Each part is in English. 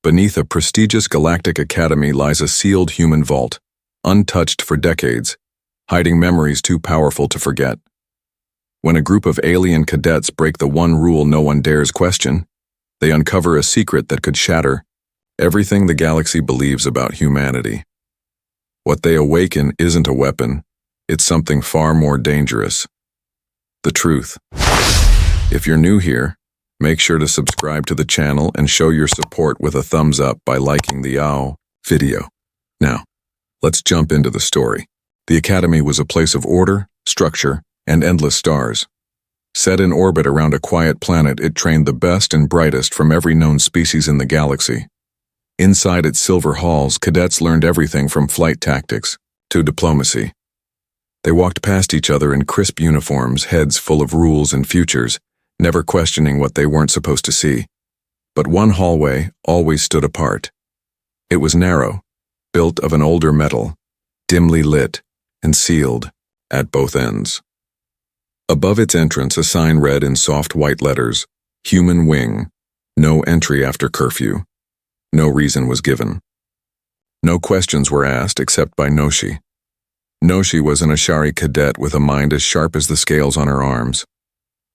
Beneath a prestigious galactic academy lies a sealed human vault, untouched for decades, hiding memories too powerful to forget. When a group of alien cadets break the one rule no one dares question, they uncover a secret that could shatter everything the galaxy believes about humanity. What they awaken isn't a weapon, it's something far more dangerous. The truth. If you're new here, make sure to subscribe to the channel and show your support with a thumbs up by liking the video. Now, let's jump into the story. The Academy was a place of order, structure, and endless stars. Set in orbit around a quiet planet, it trained the best and brightest from every known species in the galaxy. Inside its silver halls, cadets learned everything from flight tactics to diplomacy. They walked past each other in crisp uniforms, heads full of rules and futures, never questioning what they weren't supposed to see. But one hallway always stood apart. It was narrow, built of an older metal, dimly lit, and sealed at both ends. Above its entrance, a sign read in soft white letters, "Human Wing, no entry after curfew." No reason was given. No questions were asked except by Noshi. Noshi was an Ashari cadet with a mind as sharp as the scales on her arms.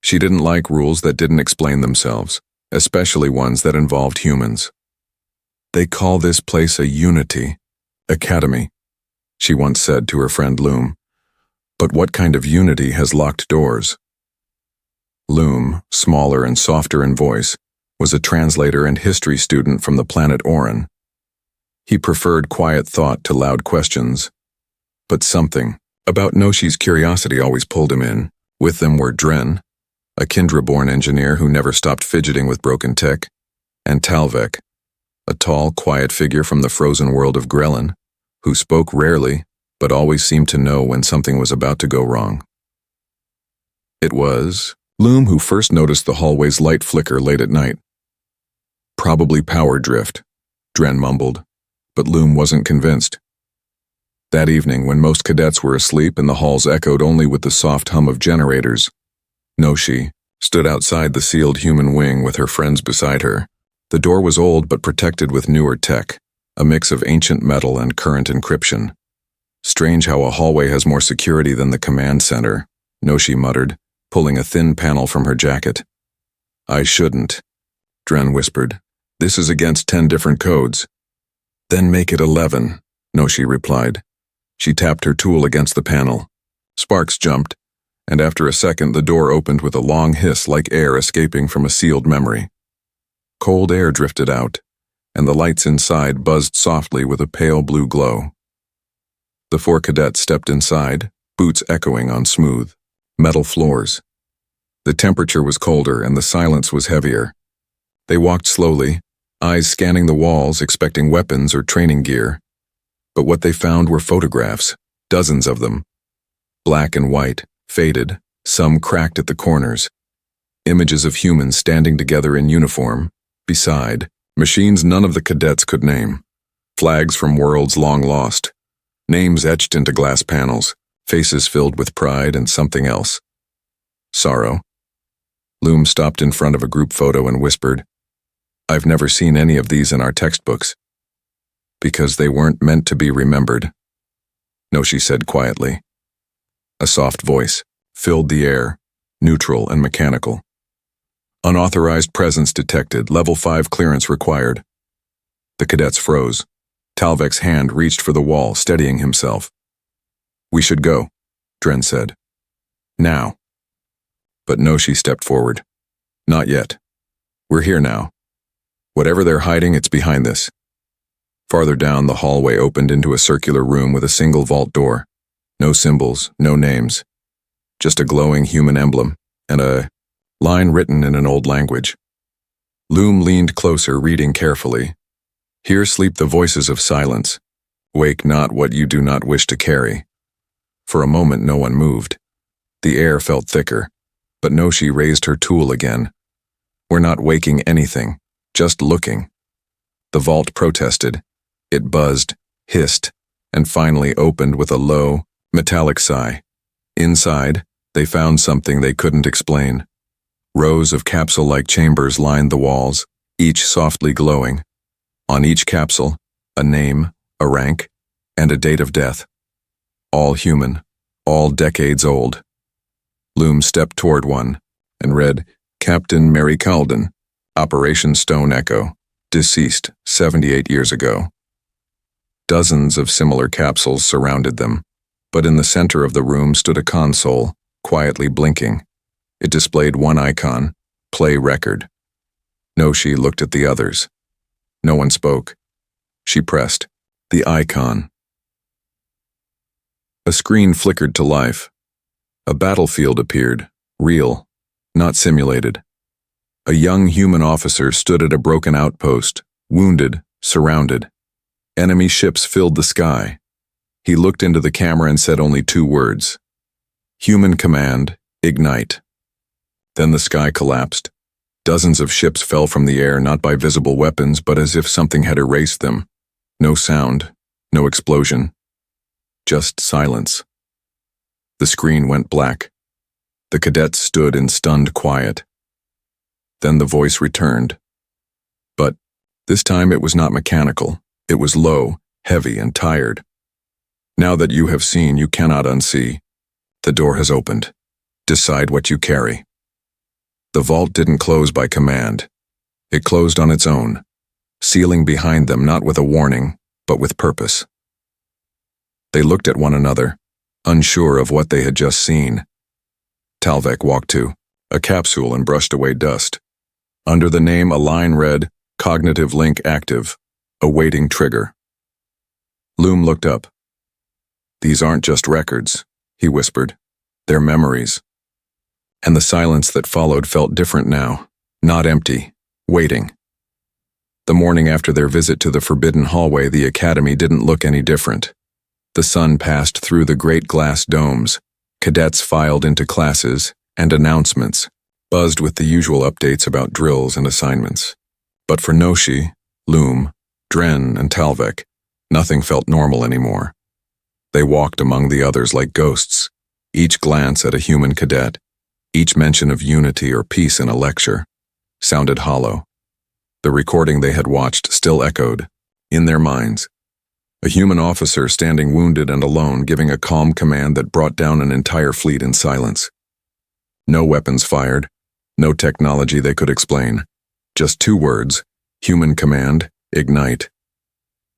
She didn't like rules that didn't explain themselves, especially ones that involved humans. "They call this place a Unity Academy," she once said to her friend Loom. "But what kind of unity has locked doors?" Loom, smaller and softer in voice, was a translator and history student from the planet Orin. He preferred quiet thought to loud questions. But something about Noshi's curiosity always pulled him in. With them were Dren, a Kindra-born engineer who never stopped fidgeting with broken tech, and Talvek, a tall, quiet figure from the frozen world of Grelin, who spoke rarely but always seemed to know when something was about to go wrong. It was Loom who first noticed the hallway's light flicker late at night. "Probably power drift," Dren mumbled, but Loom wasn't convinced. That evening, when most cadets were asleep and the halls echoed only with the soft hum of generators, Noshi stood outside the sealed human wing with her friends beside her. The door was old but protected with newer tech, a mix of ancient metal and current encryption. "Strange how a hallway has more security than the command center," Noshi muttered, pulling a thin panel from her jacket. "I shouldn't," Dren whispered. "This is against 10 different codes." "Then make it 11, Noshi replied. She tapped her tool against the panel. Sparks jumped, and after a second the door opened with a long hiss like air escaping from a sealed memory. Cold air drifted out, and the lights inside buzzed softly with a pale blue glow. The 4 cadets stepped inside, boots echoing on smooth, metal floors. The temperature was colder and the silence was heavier. They walked slowly, eyes scanning the walls, expecting weapons or training gear. But what they found were photographs, dozens of them. Black and white, faded, some cracked at the corners. Images of humans standing together in uniform, beside machines none of the cadets could name. Flags from worlds long lost. Names etched into glass panels, faces filled with pride and something else. Sorrow. Loom stopped in front of a group photo and whispered, "I've never seen any of these in our textbooks." "Because they weren't meant to be remembered," Noshi said quietly. A soft voice filled the air, neutral and mechanical. "Unauthorized presence detected, level 5 clearance required." The cadets froze. Talvek's hand reached for the wall, steadying himself. "We should go," Dren said. "Now." But Noshi stepped forward. "Not yet. We're here now. Whatever they're hiding, it's behind this." Farther down, the hallway opened into a circular room with a single vault door. No symbols, no names. Just a glowing human emblem, and a line written in an old language. Loom leaned closer, reading carefully. "Here sleep the voices of silence. Wake not what you do not wish to carry." For a moment, no one moved. The air felt thicker, but Noshi raised her tool again. "We're not waking anything, just looking." The vault protested. It buzzed, hissed, and finally opened with a low, metallic sigh. Inside, they found something they couldn't explain. Rows of capsule-like chambers lined the walls, each softly glowing. On each capsule, a name, a rank, and a date of death. All human, all decades old. Loom stepped toward one and read, Captain Mary Calden, Operation Stone Echo, deceased 78 years ago. Dozens of similar capsules surrounded them, but in the center of the room stood a console, quietly blinking. It displayed one icon, Play Record. Noshi looked at the others. No one spoke. She pressed the icon. A screen flickered to life. A battlefield appeared, real, not simulated. A young human officer stood at a broken outpost, wounded, surrounded. Enemy ships filled the sky. He looked into the camera and said only 2 words. Human command, ignite. Then the sky collapsed. Dozens of ships fell from the air, not by visible weapons, but as if something had erased them. No sound, no explosion. Just silence. The screen went black. The cadets stood in stunned quiet. Then the voice returned. But this time it was not mechanical. It was low, heavy, and tired. Now that you have seen, you cannot unsee. The door has opened. Decide what you carry. The vault didn't close by command. It closed on its own, sealing behind them not with a warning, but with purpose. They looked at one another, unsure of what they had just seen. Talvek walked to a capsule and brushed away dust. Under the name, a line read, Cognitive link active, awaiting trigger. Loom looked up. These aren't just records, he whispered. They're memories. And the silence that followed felt different now, not empty, waiting. The morning after their visit to the forbidden hallway, the academy didn't look any different. The sun passed through the great glass domes. Cadets filed into classes, and announcements buzzed with the usual updates about drills and assignments. But for Noshi, Loom, Dren, and Talvek, nothing felt normal anymore. They walked among the others like ghosts, each glance at a human cadet, each mention of unity or peace in a lecture, sounded hollow. The recording they had watched still echoed, in their minds. A human officer standing wounded and alone, giving a calm command that brought down an entire fleet in silence. No weapons fired, no technology they could explain. Just 2 words, human command, ignite.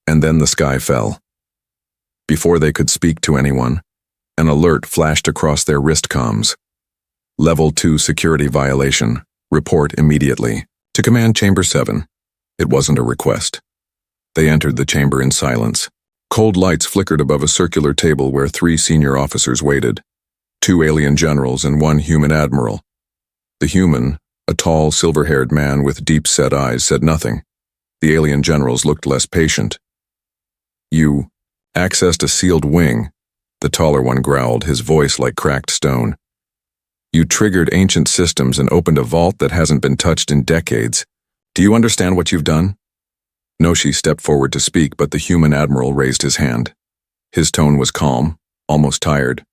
And then the sky fell. Before they could speak to anyone, an alert flashed across their wrist comms. Level 2 security violation. Report immediately. To Command Chamber 7. It wasn't a request. They entered the chamber in silence. Cold lights flickered above a circular table where 3 senior officers waited. 2 alien generals and 1 human admiral. The human, a tall, silver-haired man with deep-set eyes, said nothing. The alien generals looked less patient. You accessed a sealed wing, the taller one growled, his voice like cracked stone. You triggered ancient systems and opened a vault that hasn't been touched in decades. Do you understand what you've done? Noshi stepped forward to speak, but the human admiral raised his hand. His tone was calm, almost tired.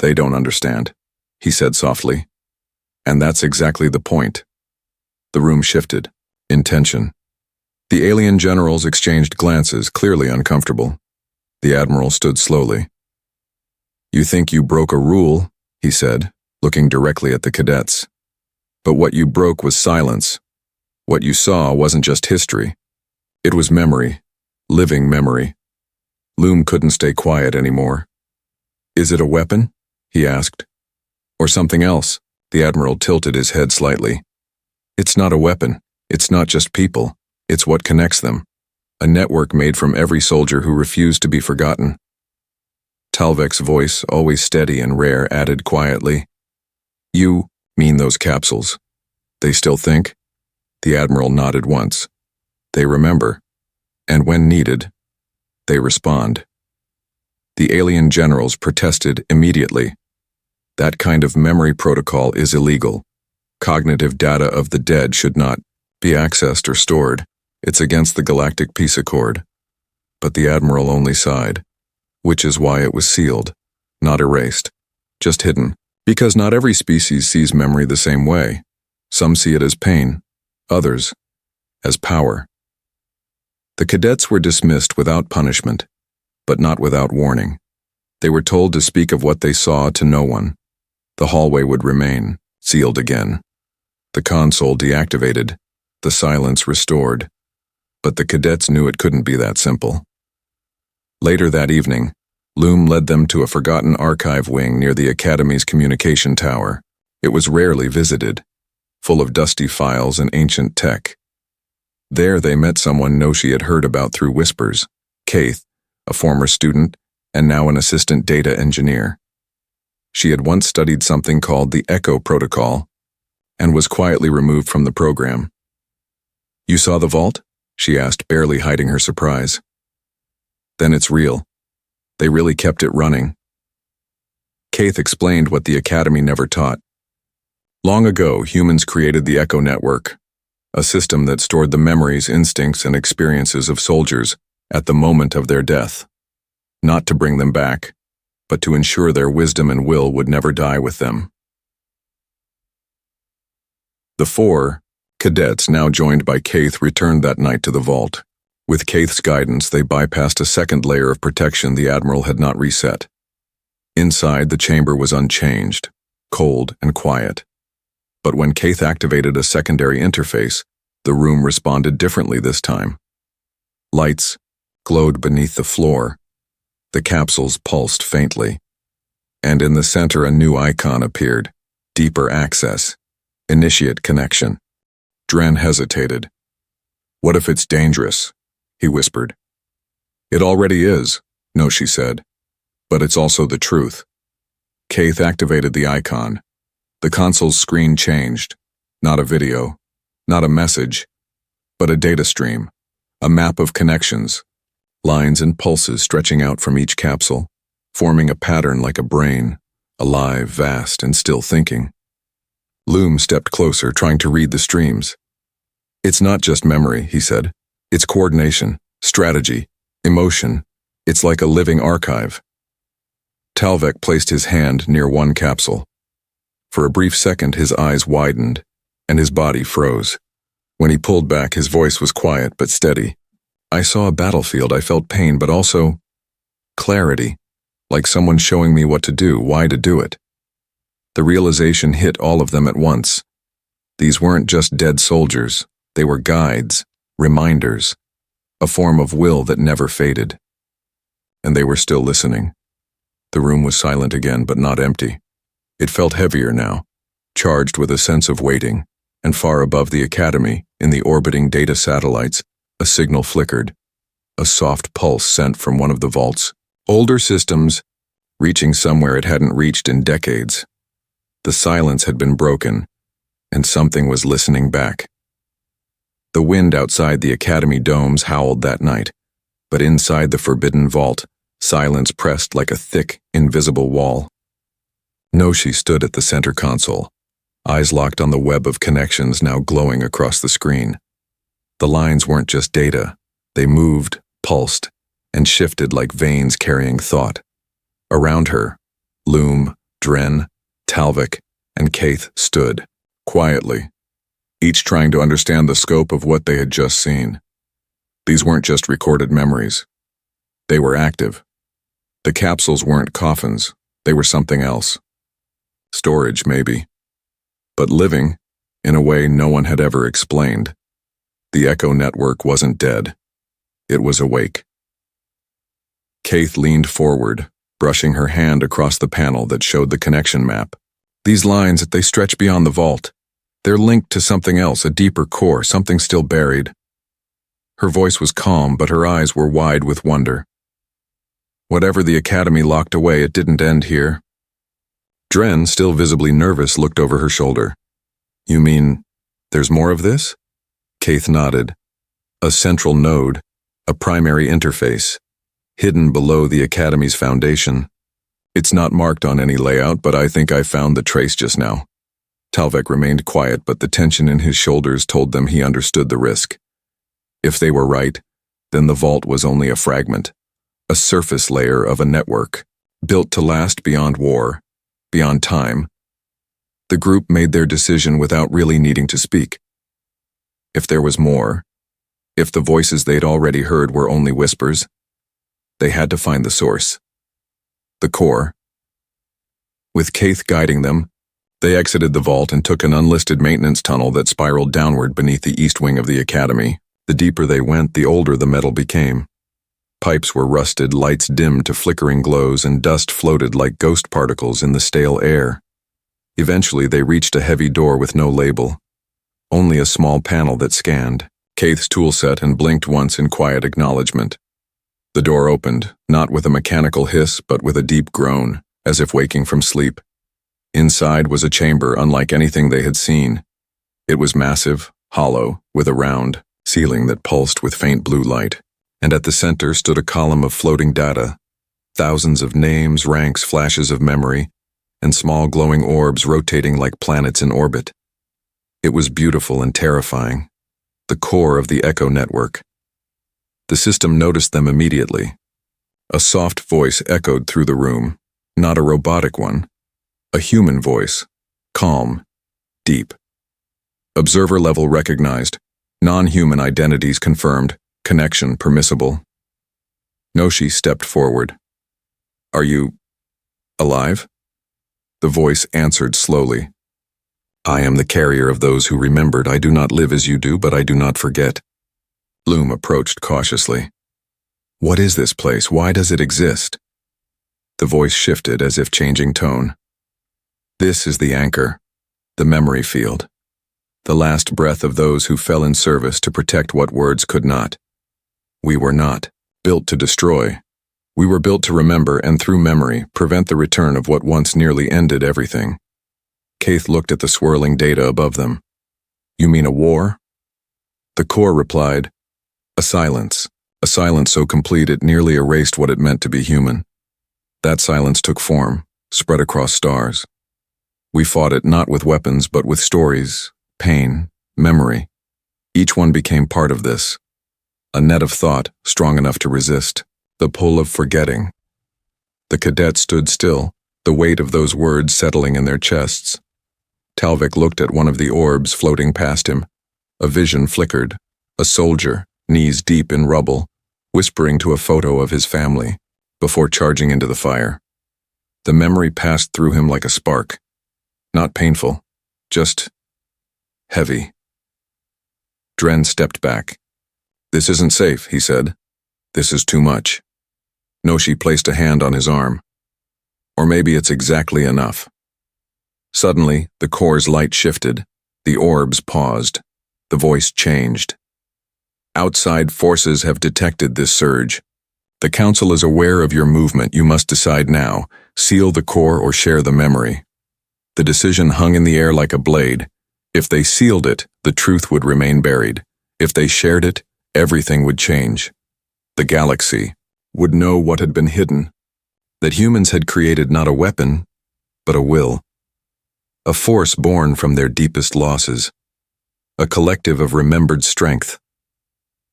They don't understand, he said softly. And that's exactly the point. The room shifted, in tension. The alien generals exchanged glances, clearly uncomfortable. The admiral stood slowly. You think you broke a rule, he said, looking directly at the cadets. But what you broke was silence. What you saw wasn't just history. It was memory, living memory. Loom couldn't stay quiet anymore. Is it a weapon? He asked. Or something else? The admiral tilted his head slightly. It's not a weapon. It's not just people. It's what connects them. A network made from every soldier who refused to be forgotten. Talvek's voice, always steady and rare, added quietly. You mean those capsules. They still think? The admiral nodded once. They remember. And when needed, they respond. The alien generals protested immediately. That kind of memory protocol is illegal. Cognitive data of the dead should not be accessed or stored. It's against the Galactic Peace Accord. But the admiral only sighed, which is why it was sealed, not erased, just hidden. Because not every species sees memory the same way. Some see it as pain, others as power. The cadets were dismissed without punishment, but not without warning. They were told to speak of what they saw to no one. The hallway would remain, sealed again. The console deactivated, the silence restored. But the cadets knew it couldn't be that simple. Later that evening, Loom led them to a forgotten archive wing near the Academy's communication tower. It was rarely visited, full of dusty files and ancient tech. There they met someone Noshi had heard about through whispers, Kaith, a former student and now an assistant data engineer. She had once studied something called the Echo Protocol and was quietly removed from the program. "You saw the vault?" she asked, barely hiding her surprise. "Then it's real. They really kept it running." Kaith explained what the Academy never taught. Long ago, humans created the Echo Network, a system that stored the memories, instincts, and experiences of soldiers at the moment of their death. Not to bring them back, but to ensure their wisdom and will would never die with them. The 4 cadets, now joined by Kaith, returned that night to the vault. With Kaith's guidance, they bypassed a second layer of protection the Admiral had not reset. Inside, the chamber was unchanged, cold and quiet. But when Kaith activated a secondary interface, the room responded differently this time. Lights glowed beneath the floor. The capsules pulsed faintly. And in the center, a new icon appeared. Deeper access. Initiate connection. Dren hesitated. "What if it's dangerous?" he whispered. "It already is," Noshi said. "But it's also the truth." Kaith activated the icon. The console's screen changed. Not a video, not a message, but a data stream, a map of connections, lines and pulses stretching out from each capsule, forming a pattern like a brain, alive, vast, and still thinking. Loom stepped closer, trying to read the streams. "It's not just memory," he said. "It's coordination, strategy, emotion. It's like a living archive." Talvek placed his hand near one capsule. For a brief second, his eyes widened, and his body froze. When he pulled back, his voice was quiet but steady. "I saw a battlefield. I felt pain, but also clarity, like someone showing me what to do, why to do it." The realization hit all of them at once. These weren't just dead soldiers. They were guides, reminders, a form of will that never faded. And they were still listening. The room was silent again, but not empty. It felt heavier now, charged with a sense of waiting, and far above the Academy, in the orbiting data satellites, a signal flickered, a soft pulse sent from one of the vaults. Older systems, reaching somewhere it hadn't reached in decades. The silence had been broken, and something was listening back. The wind outside the Academy domes howled that night, but inside the forbidden vault, silence pressed like a thick, invisible wall. Noshi stood at the center console, eyes locked on the web of connections now glowing across the screen. The lines weren't just data. They moved, pulsed, and shifted like veins carrying thought. Around her, Loom, Dren, Talvek, and Kaith stood, quietly, each trying to understand the scope of what they had just seen. These weren't just recorded memories. They were active. The capsules weren't coffins. They were something else. Storage, maybe. But living, in a way no one had ever explained. The Echo Network wasn't dead. It was awake. Kaith leaned forward, brushing her hand across the panel that showed the connection map. "These lines, they stretch beyond the vault. They're linked to something else, a deeper core, something still buried." Her voice was calm, but her eyes were wide with wonder. Whatever the Academy locked away, it didn't end here. Dren, still visibly nervous, looked over her shoulder. "You mean, there's more of this?" Kaith nodded. "A central node, a primary interface, hidden below the Academy's foundation. It's not marked on any layout, but I think I found the trace just now." Talvek remained quiet, but the tension in his shoulders told them he understood the risk. If they were right, then the vault was only a fragment, a surface layer of a network, built to last beyond war, beyond time. The group made their decision without really needing to speak. If there was more, If the voices they'd already heard were only whispers, they had to find the source. The core. With Keith guiding them, they exited the vault and took an unlisted maintenance tunnel that spiraled downward beneath the east wing of the academy. The deeper they went, the older the metal became. Pipes were rusted, lights dimmed to flickering glows, and dust floated like ghost particles in the stale air. Eventually, they reached a heavy door with no label, only a small panel that scanned Keith's toolset and blinked once in quiet acknowledgement. The door opened, not with a mechanical hiss, but with a deep groan, as if waking from sleep. Inside was a chamber unlike anything they had seen. It was massive, hollow, with a round ceiling that pulsed with faint blue light, and at the center stood a column of floating data, thousands of names, ranks, flashes of memory, and small glowing orbs rotating like planets in orbit. It was beautiful and terrifying, the core of the Echo network. The system noticed them immediately. A soft voice echoed through the room, not a robotic one, a human voice, calm, deep. Observer level recognized, non-human identities confirmed, connection permissible. Noshi stepped forward. "Are you alive?" The voice answered slowly. "I am the carrier of those who remembered. I do not live as you do, but I do not forget." Loom approached cautiously. "What is this place? Why does it exist?" The voice shifted as if changing tone. "This is the anchor, the memory field, the last breath of those who fell in service to protect what words could not. We were not built to destroy. We were built to remember and through memory prevent the return of what once nearly ended everything." Keith looked at the swirling data above them. "You mean a war?" The core replied, a silence so complete it nearly erased what it meant to be human. That silence took form, spread across stars. We fought it not with weapons but with stories, pain, memory. Each one became part of this, a net of thought strong enough to resist the pull of forgetting. The cadets stood still, the weight of those words settling in their chests. Talvik looked at one of the orbs floating past him. A vision flickered, a soldier, knees deep in rubble, whispering to a photo of his family, before charging into the fire. The memory passed through him like a spark. Not painful, just heavy. Dren stepped back. "This isn't safe," he said. "This is too much." Noshi placed a hand on his arm. "Or maybe it's exactly enough." Suddenly, the core's light shifted. The orbs paused. The voice changed. "Outside forces have detected this surge. The Council is aware of your movement. You must decide now. Seal the core or share the memory." The decision hung in the air like a blade. If they sealed it, the truth would remain buried. If they shared it, everything would change. The galaxy would know what had been hidden. That humans had created not a weapon, but a will. A force born from their deepest losses. A collective of remembered strength.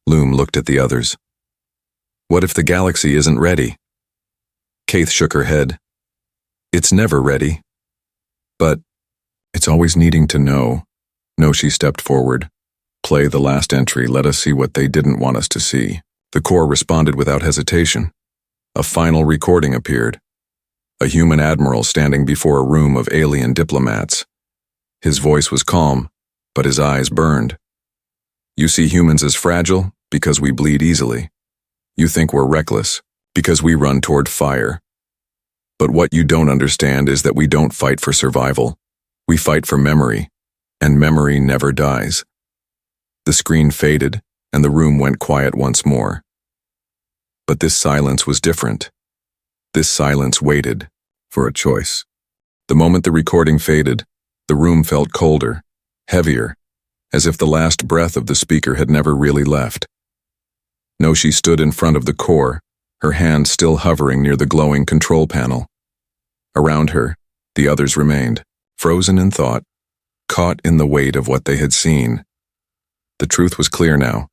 Loom looked at the others. "What if the galaxy isn't ready?" Keith shook her head. "It's never ready. But it's always needing to know." Noshi stepped forward. "Play the last entry. Let us see what they didn't want us to see." The core responded without hesitation. A final recording appeared. A human admiral standing before a room of alien diplomats. His voice was calm, but his eyes burned. "You see humans as fragile because we bleed easily. You think we're reckless because we run toward fire. But what you don't understand is that we don't fight for survival. We fight for memory, and memory never dies." The screen faded, and the room went quiet once more. But this silence was different. This silence waited for a choice. The moment the recording faded, the room felt colder, heavier, as if the last breath of the speaker had never really left. Noshi stood in front of the core, her hand still hovering near the glowing control panel. Around her, the others remained, frozen in thought, caught in the weight of what they had seen. The truth was clear now.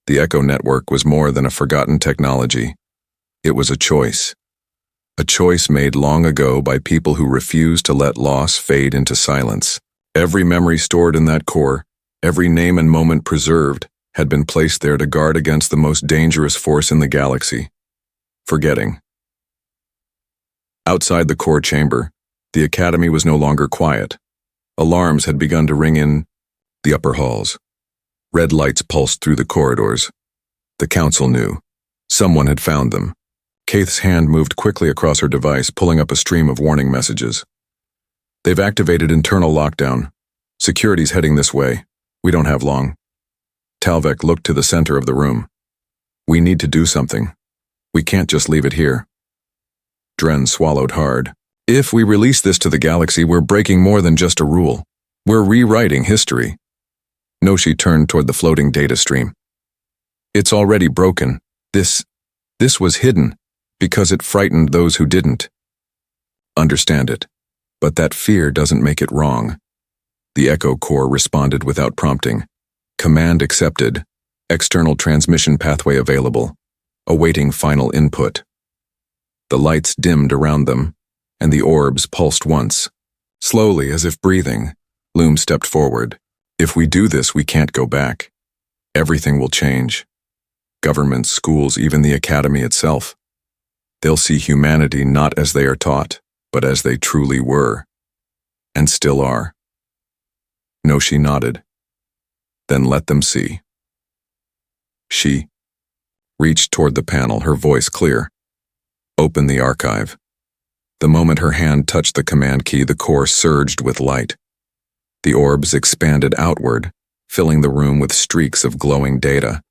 The Echo Network was more than a forgotten technology. It was a choice. A choice made long ago by people who refused to let loss fade into silence. Every memory stored in that core, every name and moment preserved, had been placed there to guard against the most dangerous force in the galaxy: forgetting. Outside the core chamber, the academy was no longer quiet. Alarms had begun to ring in the upper halls. Red lights pulsed through the corridors. The council knew. Someone had found them. Kaith's hand moved quickly across her device, pulling up a stream of warning messages. "They've activated internal lockdown. Security's heading this way. We don't have long." Talvek looked to the center of the room. "We need to do something. We can't just leave it here." Dren swallowed hard. "If we release this to the galaxy, we're breaking more than just a rule. We're rewriting history." Noshi turned toward the floating data stream. "It's already broken. This was hidden because it frightened those who didn't understand it. But that fear doesn't make it wrong." The Echo Core responded without prompting. "Command accepted. External transmission pathway available. Awaiting final input." The lights dimmed around them, and the orbs pulsed once. Slowly, as if breathing, Loom stepped forward. "If we do this, we can't go back. Everything will change. Governments, schools, even the academy itself. They'll see humanity not as they are taught, but as they truly were. And still are." Noshi nodded. "Then let them see." She reached toward the panel, her voice clear. "Open the archive." The moment her hand touched the command key, the core surged with light. The orbs expanded outward, filling the room with streaks of glowing data.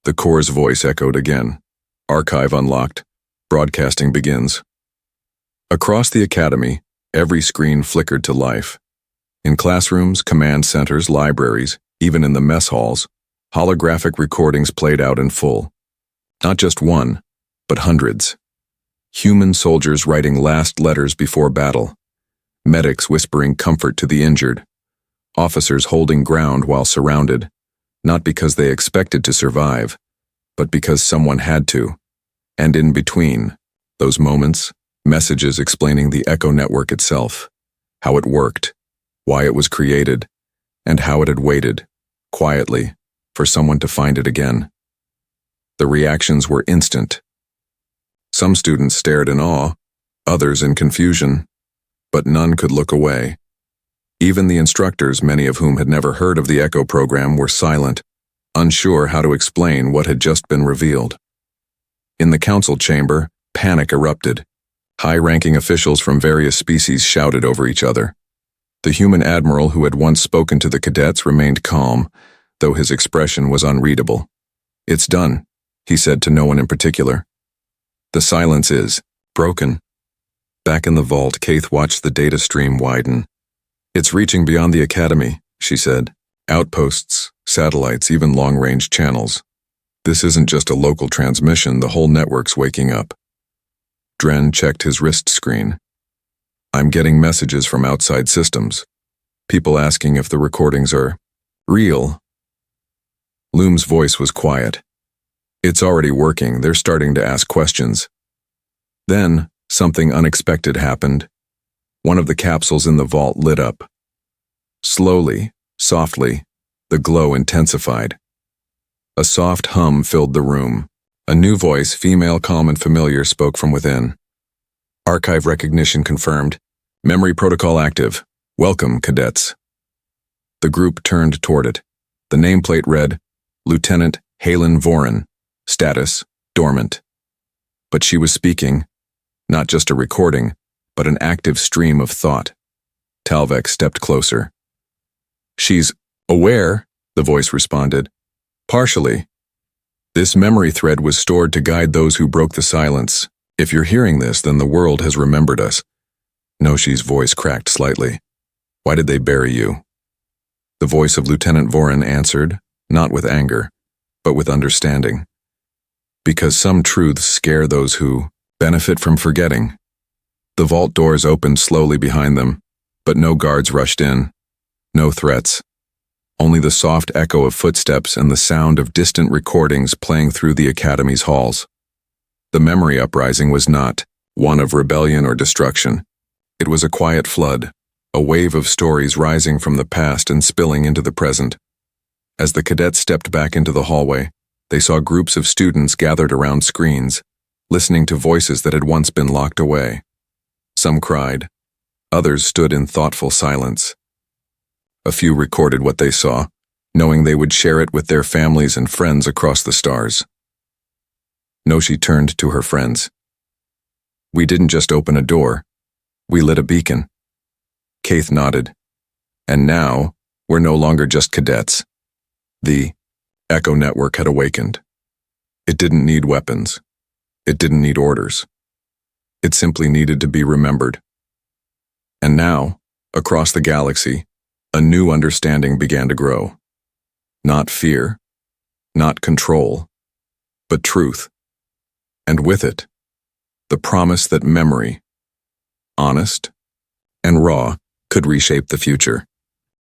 The core's voice echoed again. "Archive unlocked. Broadcasting begins." Across the academy, every screen flickered to life. In classrooms, command centers, libraries, even in the mess halls, holographic recordings played out in full. Not just one, but hundreds. Human soldiers writing last letters before battle. Medics whispering comfort to the injured. Officers holding ground while surrounded, not because they expected to survive, but because someone had to. And in between, those moments, messages explaining the Echo network itself, how it worked, why it was created, and how it had waited, quietly, for someone to find it again. The reactions were instant. Some students stared in awe, others in confusion, but none could look away. Even the instructors, many of whom had never heard of the Echo program, were silent, unsure how to explain what had just been revealed. In the council chamber, panic erupted. High-ranking officials from various species shouted over each other. The human admiral who had once spoken to the cadets remained calm, though his expression was unreadable. "It's done," he said to no one in particular. "The silence is broken." Back in the vault, Kaith watched the data stream widen. "It's reaching beyond the academy," she said. "Outposts, satellites, even long-range channels. This isn't just a local transmission, the whole network's waking up." Dren checked his wrist screen. "I'm getting messages from outside systems. People asking if the recordings are real." Loom's voice was quiet. "It's already working, they're starting to ask questions." Then, something unexpected happened. One of the capsules in the vault lit up. Slowly, softly, the glow intensified. A soft hum filled the room. A new voice, female, calm and familiar, spoke from within. "Archive recognition confirmed. Memory protocol active. Welcome, cadets." The group turned toward it. The nameplate read, "Lieutenant Halen Voren. Status, dormant." But she was speaking, not just a recording, but an active stream of thought. Talvek stepped closer. "She's aware," the voice responded. "Partially. This memory thread was stored to guide those who broke the silence. If you're hearing this, then the world has remembered us." Noshi's voice cracked slightly. "Why did they bury you?" The voice of Lieutenant Voren answered, not with anger, but with understanding. "Because some truths scare those who benefit from forgetting." The vault doors opened slowly behind them, but no guards rushed in. No threats. Only the soft echo of footsteps and the sound of distant recordings playing through the academy's halls. The memory uprising was not one of rebellion or destruction. It was a quiet flood, a wave of stories rising from the past and spilling into the present. As the cadets stepped back into the hallway, they saw groups of students gathered around screens, listening to voices that had once been locked away. Some cried. Others stood in thoughtful silence. A few recorded what they saw, knowing they would share it with their families and friends across the stars. Noshi turned to her friends. "We didn't just open a door. We lit a beacon." Keith nodded. "And now, we're no longer just cadets." The Echo Network had awakened. It didn't need weapons. It didn't need orders. It simply needed to be remembered. And now, across the galaxy, a new understanding began to grow. Not fear, not control, but truth. And with it, the promise that memory, honest and raw, could reshape the future.